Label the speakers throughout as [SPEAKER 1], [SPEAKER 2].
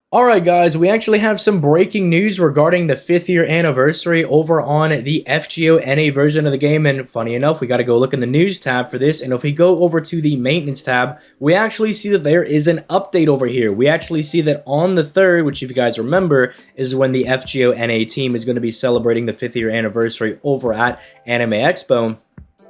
[SPEAKER 1] Alright guys, we actually have some breaking news regarding the 5th year anniversary over on the FGO NA version of the game, and funny enough, we gotta go look in the news tab for this, and if we go over to the maintenance tab, we actually see that there is an update over here. We actually see that on the 3rd, which if you guys remember, is when the FGO NA team is going to be celebrating the 5th year anniversary over at Anime Expo.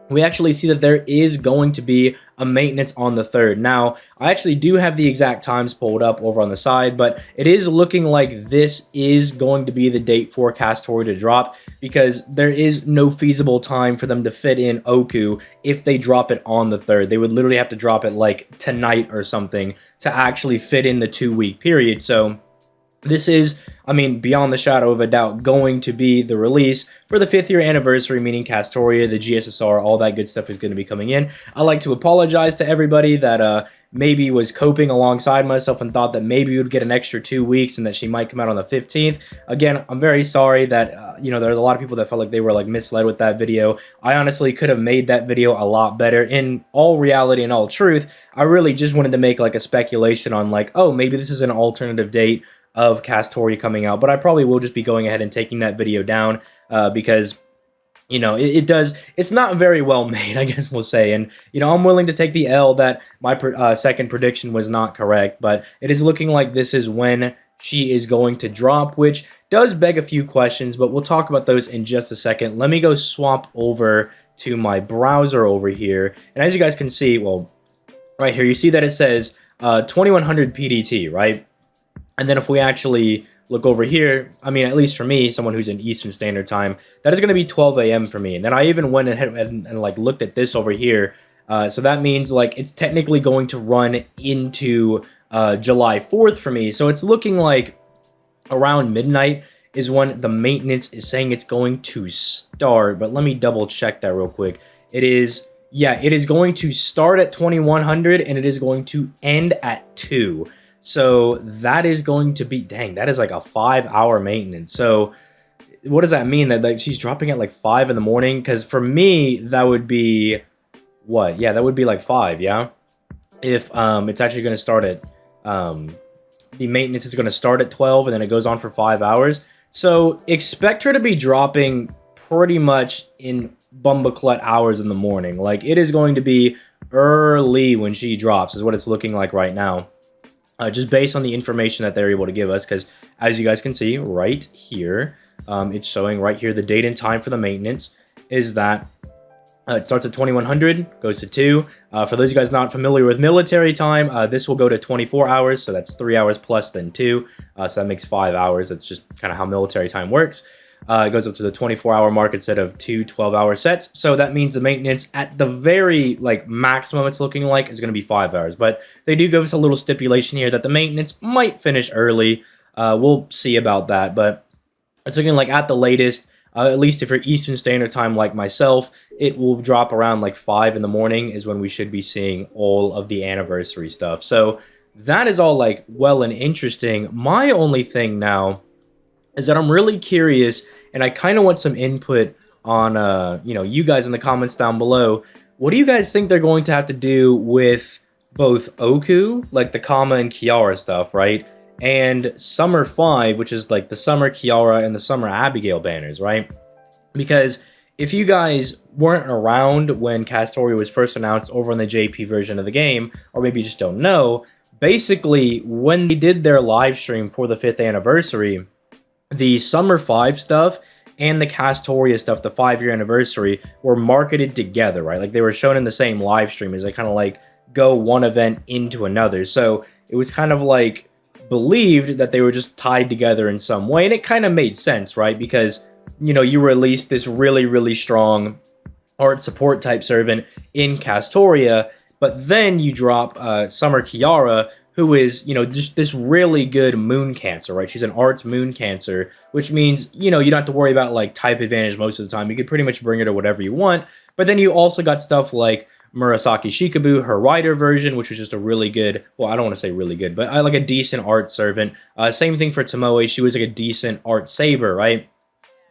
[SPEAKER 1] We actually see that there is going to be a maintenance on the 3rd. Now, I actually do have the exact times pulled up over on the side, but it is looking like this is going to be the date for Castoria to drop, because there is no feasible time for them to fit in Oku if they drop it on the 3rd. They would literally have to drop it like tonight or something to actually fit in the 2-week period. So this is, I mean, beyond the shadow of a doubt, going to be the release for the 5th year anniversary, meaning Castoria, the GSSR, all that good stuff is going to be coming in. I'd like to apologize to everybody that maybe was coping alongside myself and thought that maybe we would get an extra 2 weeks and that she might come out on the 15th. Again, I'm very sorry that, you know, there's a lot of people that felt like they were, like, misled with that video. I honestly could have made that video a lot better. In all reality and all truth, I really just wanted to make, like, a speculation on, like, oh, maybe this is an alternative date of Castoria coming out, but I probably will just be going ahead and taking that video down because, you know, it's not very well made, I guess we'll say, and, you know, I'm willing to take the L that my second prediction was not correct, but it is looking like this is when she is going to drop, which does beg a few questions, but we'll talk about those in just a second. Let me go swap over to my browser over here, and as you guys can see, well, right here, you see that it says 2100 PDT, right? And then if we actually look over here, I mean, at least for me, someone who's in Eastern Standard Time, that is going to be 12 a.m. for me. And then I even went ahead and like looked at this over here. So that means like it's technically going to run into July 4th for me. So it's looking like around midnight is when the maintenance is saying it's going to start. But let me double check that real quick. It is, yeah, it is going to start at 2100 and it is going to end at 2. So that is going to be, dang, that is like a 5-hour maintenance. So what does that mean? That like she's dropping at like 5 in the morning? Because for me, that would be, what? Yeah, that would be like 5, yeah? If it's actually going to start at, the maintenance is going to start at 12 and then it goes on for 5 hours. So expect her to be dropping pretty much in bumbleclut hours in the morning. Like it is going to be early when she drops is what it's looking like right now. Just based on the information that they're able to give us, because as you guys can see right here, it's showing right here the date and time for the maintenance is that it starts at 2100, goes to 2. For those of you guys not familiar with military time, this will go to 24 hours, so that's 3 hours plus then 2, so that makes 5 hours. That's just kind of how military time works. It goes up to the 24-hour mark instead of 2 12-hour sets. So that means the maintenance at the very like maximum it's looking like is going to be 5 hours. But they do give us a little stipulation here that the maintenance might finish early. We'll see about that. But it's looking like at the latest, at least if you're Eastern Standard Time like myself, it will drop around like 5 in the morning is when we should be seeing all of the anniversary stuff. So that is all like well and interesting. My only thing now is that I'm really curious, and I kind of want some input on, you know, you guys in the comments down below. What do you guys think they're going to have to do with both Oku, like the Kama and Kiara stuff, right? And Summer 5, which is like the Summer Kiara and the Summer Abigail banners, right? Because if you guys weren't around when Castoria was first announced over on the JP version of the game, or maybe you just don't know, basically when they did their live stream for the 5th anniversary, the Summer 5 stuff and the Castoria stuff, the 5-year anniversary, were marketed together, right? Like they were shown in the same live stream as they kind of like go one event into another. So it was kind of like believed that they were just tied together in some way. And it kind of made sense, right? Because, you know, you released this really, really strong art support type servant in Castoria, but then you drop Summer Kiara, who is, you know, just this really good moon cancer, right? She's an arts moon cancer, which means, you know, you don't have to worry about, like, type advantage most of the time. You could pretty much bring her to whatever you want. But then you also got stuff like Murasaki Shikabu, her rider version, which was just a really good, well, I don't want to say really good, but like a decent art servant. Same thing for Tomoe. She was like a decent art saber, right?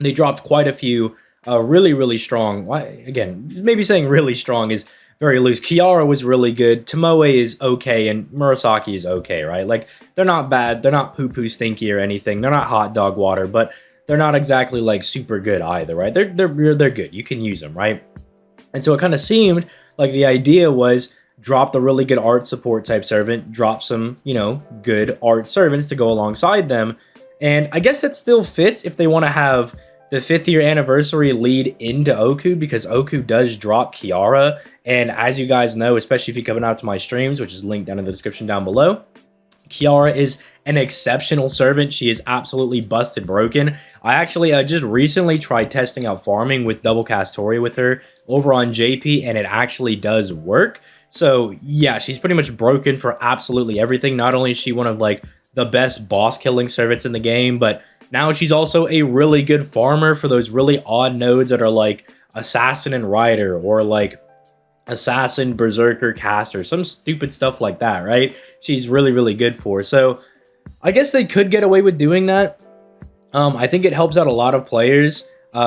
[SPEAKER 1] They dropped quite a few really, really strong. Again, maybe saying really strong is very loose. Kiara was really good. Tomoe is okay, and Murasaki is okay, right? Like, they're not bad. They're not poo-poo stinky or anything. They're not hot dog water, but they're not exactly, like, super good either, right? They're good. You can use them, right? And so it kind of seemed like the idea was drop the really good art support type servant, drop some, good art servants to go alongside them. And I guess that still fits if they want to have the 5th year anniversary lead into Oku, because Oku does drop Kiara. And as you guys know, especially if you're coming out to my streams, which is linked down in the description down below, Kiara is an exceptional servant. She is absolutely busted broken. I actually just recently tried testing out farming with double Castoria with her over on JP, and it actually does work. So yeah, she's pretty much broken for absolutely everything. Not only is she one of like the best boss killing servants in the game, but now she's also a really good farmer for those really odd nodes that are like assassin and rider, or like assassin, berserker, caster, some stupid stuff like that, right? She's really, really good for. So I guess they could get away with doing that. I think it helps out a lot of players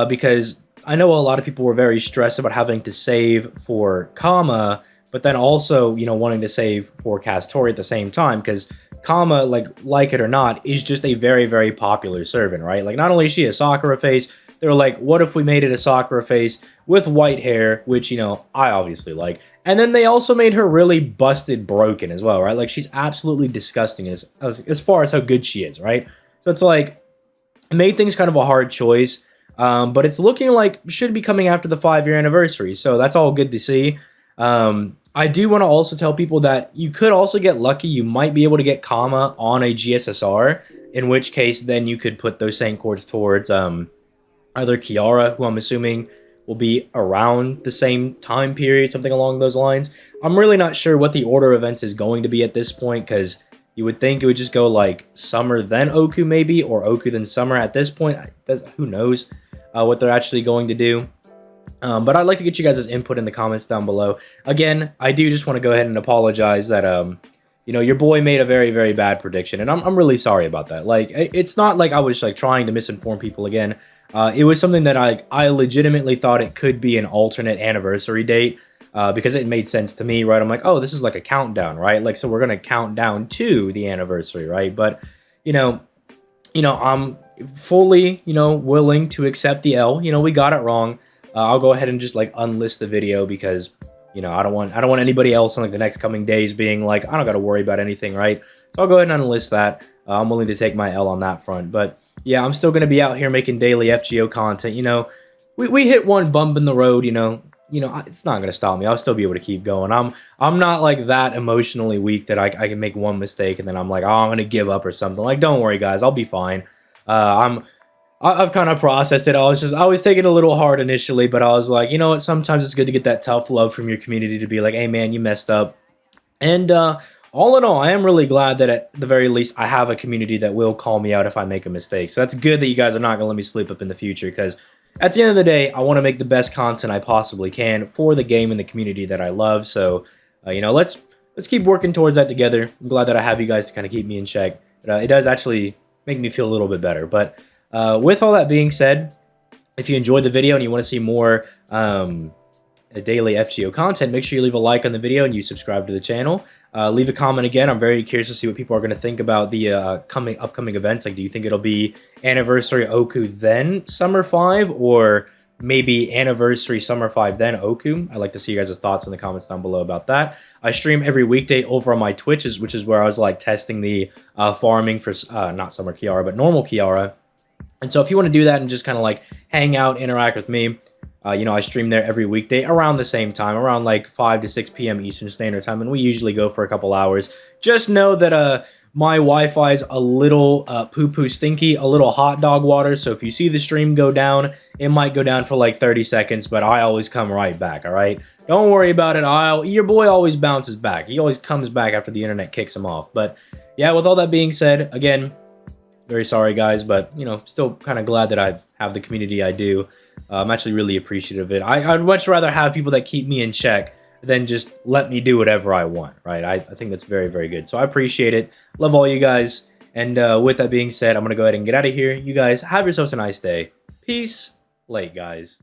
[SPEAKER 1] because I know a lot of people were very stressed about having to save for Kama, but then also, wanting to save for Castori at the same time, because Kama, like it or not, is just a very, very popular servant, right? Like, not only is she a Sakura face, they were like, what if we made it a Sakura face with white hair, which, I obviously like. And then they also made her really busted broken as well, right? Like, she's absolutely disgusting as far as how good she is, right? So it's like, it made things kind of a hard choice, but it's looking like should be coming after the 5-year anniversary, so that's all good to see. I do want to also tell people that you could also get lucky. You might be able to get Kama on a GSSR, in which case then you could put those same chords towards either Kiara, who I'm assuming will be around the same time period, something along those lines. I'm really not sure what the order of events is going to be at this point, because you would think it would just go like Summer then Oku maybe, or Oku then Summer at this point. Who knows what they're actually going to do. But I'd like to get you guys' input in the comments down below. Again, I do just want to go ahead and apologize that, your boy made a very, very bad prediction, and I'm really sorry about that. Like, it's not like I was like trying to misinform people again. It was something that I legitimately thought it could be an alternate anniversary date, because it made sense to me, right? I'm like, oh, this is like a countdown, right? Like, so we're gonna count down to the anniversary, right? But I'm fully, willing to accept the L. We got it wrong. I'll go ahead and just like unlist the video, because I don't want anybody else in like the next coming days being like, I don't got to worry about anything, right? So I'll go ahead and unlist that. I'm willing to take my L on that front, but yeah, I'm still going to be out here making daily FGO content. We hit one bump in the road, it's not going to stop me. I'll still be able to keep going. I'm not like that emotionally weak that I can make one mistake and then I'm like, oh, I'm going to give up or something. Like, don't worry, guys, I'll be fine. I've kind of processed it. I was taking it a little hard initially, but I was like, you know what? Sometimes it's good to get that tough love from your community to be like, hey, man, you messed up. And all in all, I am really glad that at the very least I have a community that will call me out if I make a mistake. So that's good that you guys are not going to let me sleep up in the future, because at the end of the day, I want to make the best content I possibly can for the game and the community that I love. So, let's keep working towards that together. I'm glad that I have you guys to kind of keep me in check. It does actually make me feel a little bit better. But with all that being said, if you enjoyed the video and you want to see more daily FGO content, make sure you leave a like on the video and you subscribe to the channel. Leave a comment again. I'm very curious to see what people are going to think about the upcoming events. Like, do you think it'll be Anniversary Oku then Summer 5, or maybe Anniversary Summer 5 then Oku? I'd like to see you guys' thoughts in the comments down below about that. I stream every weekday over on my Twitch, which is where I was like testing the farming for not Summer Kiara, but normal Kiara. And so if you want to do that and just kind of like hang out, interact with me, I stream there every weekday around the same time, around like 5 to 6 p.m. Eastern Standard Time, and we usually go for a couple hours. Just know that my Wi-Fi is a little poo-poo stinky, a little hot dog water, so if you see the stream go down, it might go down for like 30 seconds, but I always come right back, all right? Don't worry about it. Your boy always bounces back. He always comes back after the internet kicks him off. But yeah, with all that being said, again, very sorry, guys, but, still kind of glad that I have the community I do. I'm actually really appreciative of it. I'd much rather have people that keep me in check than just let me do whatever I want, right? I think that's very, very good. So I appreciate it. Love all you guys. And with that being said, I'm going to go ahead and get out of here. You guys have yourselves a nice day. Peace. Late, guys.